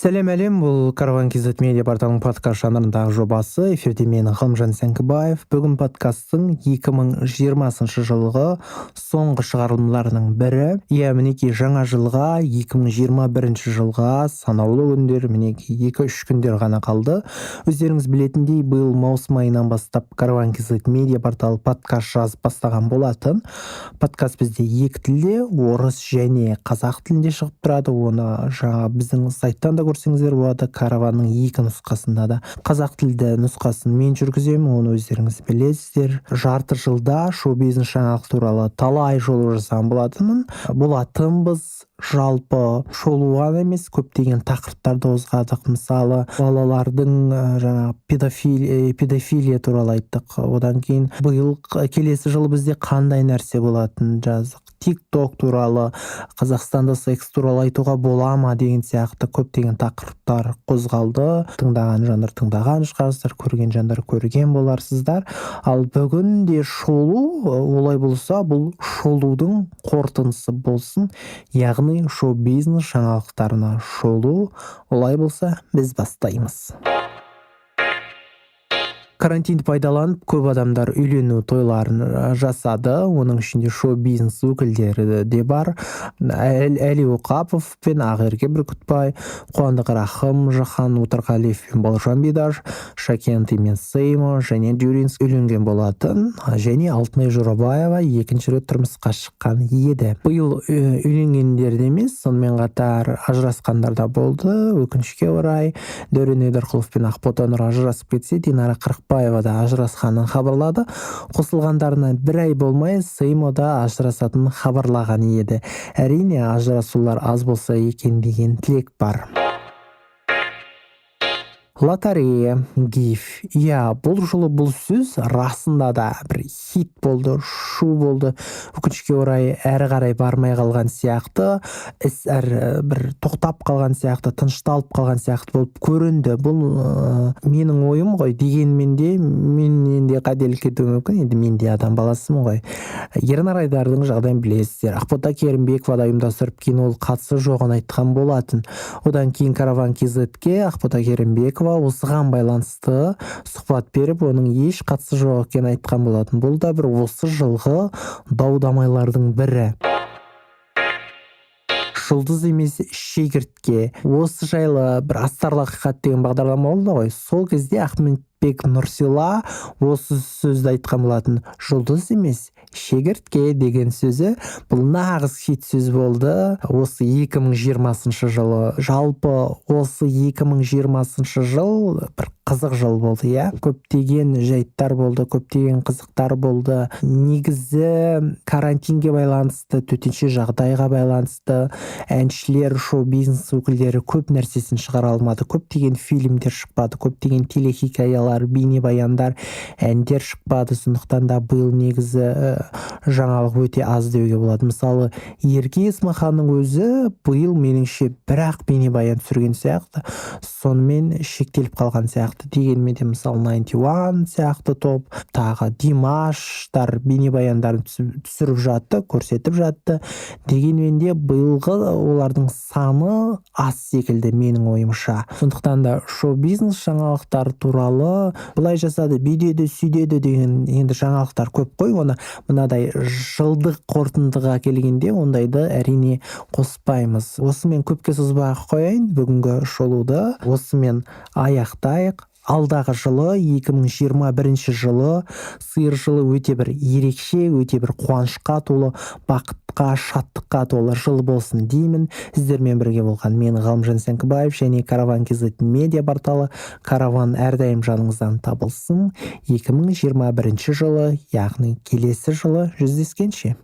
Сәлем әлем, бұл Караван Кизет медиа порталының подкаст жанрындағы жобасы. Эфирде мен Ғалымжан Сәңкібаев. Бүгін подкасттың 2020 жылғы соңғы шығарылымдарының бірі. Мінекей жаңа жылға, 2021 жылға санаулы күндер, мінекей 2-3 күндер ғана қалды. Өздеріңіз білетіндей, биыл маусым айынан бастап Караван Кизет медиа порталы подкаст жазып бастаған болатын. Подкаст бізде екі тілде, орыс және қазақ тілінде шығып тұрады. Оны жаңа біздің сайттан да көрсеңіздер болады. Караванның екі нұсқасында да. Қазақ тілді нұсқасын мен жүргіземін, оны өздеріңіз білесіздер. Жарты жылда шоу-бизнес жаңалық туралы талай шолу жасаған болатынбыз. Жалпы шолу ғана емес, көптеген тақырыптарды қозғадық. Мысалы, балалардың жаңа педофилия туралы айттық. Одан кейін биыл келесі жылы бізде қандай нәрсе болатынын жаздық. TikTok туралы, Қазақстанда секс туралы айтуға бола ма деген сияқты көптеген тақырыптар қозғалды. Тыңдаған жандар тыңдаған шығарсыздар, көрген жандар көрген боларсыздар. Ал бүгін де шолу, олай болса, бұл шолудың қорытындысы болсын. Яғни шоу-бизнес жаңалықтарына шолу. Олай болса, біз бастаймыз. Карантинді пайдаланып, көп адамдар үйлену тойларын жасады. Оның ішінде шоу-бизнес өкілдері де бар. Әли Оқапов пен Ақерке Бүркітбай, Қуандық Рахым, Жахан Отарғалиев пен Балжан Бидаш, Шакенти мен Сеймо және Дюринс үйленген болатын. Және Алтынай Жорабаева екінші рет тұрмысқа шыққан еді. Биыл үйленгендер де емес, сонымен қатар ажырасқандар да болды. Өкінішке орай, Дәурен Айдарқұлов пен Ақбота Нұр ажырасып кетсе, Динара Қырықбаева да ажырасқанын хабарлады. Қосылғандарына бір ай болмай, Сеймо да ажырасатынын хабарлаған еді. Әрине, ажырасулар аз болса екен деген тілек бар. Лотерея, гиф. Бұл жылы бұл сөз расында да бір хит болды, шу болды. Өкінішке орай әрі қарай бармай қалған сияқты, бір тоқтап қалған сияқты, тынышталып қалған сияқты болып көрінді. Бұл менің ойым ғой, дегенмен де менен де қателік кетуі мүмкін. Енді мен де адам баласымын ғой. Ернар Айдардың жағдайын білесіздер. Ақбота Керімбекова да ұйымдастырып кейін ол қатысы жоғын айтқан болатын. Одан кейін Караван Кизетке Ақбота Керімбекова осыған байланысты сұхбат беріп, оның еш қатысы жоқ екенін айтқан болатын. Бұл да бір осы жылғы дау-дамайлардың бірі. Жұлдыз емес шегіртке. Осы жайлы бір астарлы ақиқат деген бағдарлама болды ғой. Сол кезде Ахметбек Нұрсила осы сөзді айтқан болатын. Жұлдыз емес шегіртке деген сөзі бұл нағыз хит сөз болды. Осы 2020 жылы, жалпы осы 2020 жыл бір қызық жыл болды, көптеген жайттар болды, көптеген қызықтар болды. Негізі карантинге байланысты, төтенше жағдайға байланысты әншілер, шоу-бизнес өкілдері көп нәрсесін шығара алмады. Көптеген фильмдер шықпады, көптеген телехикаялар, бейнебаяндар, әндер шықпады. Сондықтан да биыл негізі жаңалық өте аз деуге болады. Мысалы, Ерке Есмаханның өзі биыл меніңше бір-ақ бейнебаян түсірген сияқты, сонымен шектеліп қалған сияқты. Дегенмен де мысалы 91 сияқты топ, тағы Димаштар бейнебаяндарын түсіріп жатты, көрсетіп жатты. Дегенмен де биылғы олардың саны аз секілді менің ойымша. Сондықтан да шоу-бизнес жаңалықтар туралы былай жасады, бүйдеді, сүйдеді деген енді жаңалықтар көп қой. Оны мынадай жылдық қорытындыға келгенде ондайды әрине қоспаймыз. Осымен көпке созбай қояйын бүгінгі шолуды. Осымен аяқтайық. Алдағы жылы, 2021 жылы, сиыр жылы өте бір ерекше, өте бір қуанышқа толы, бақытқа, шаттыққа толы жыл болсын деймін. Сіздермен бірге болған мен Ғалымжан Сәңкібаев және Караван Кизет медиа порталы. Караван әрдайым жаныңыздан табылсын. 2021 жылы, яғни келесі жылы жүздескенше.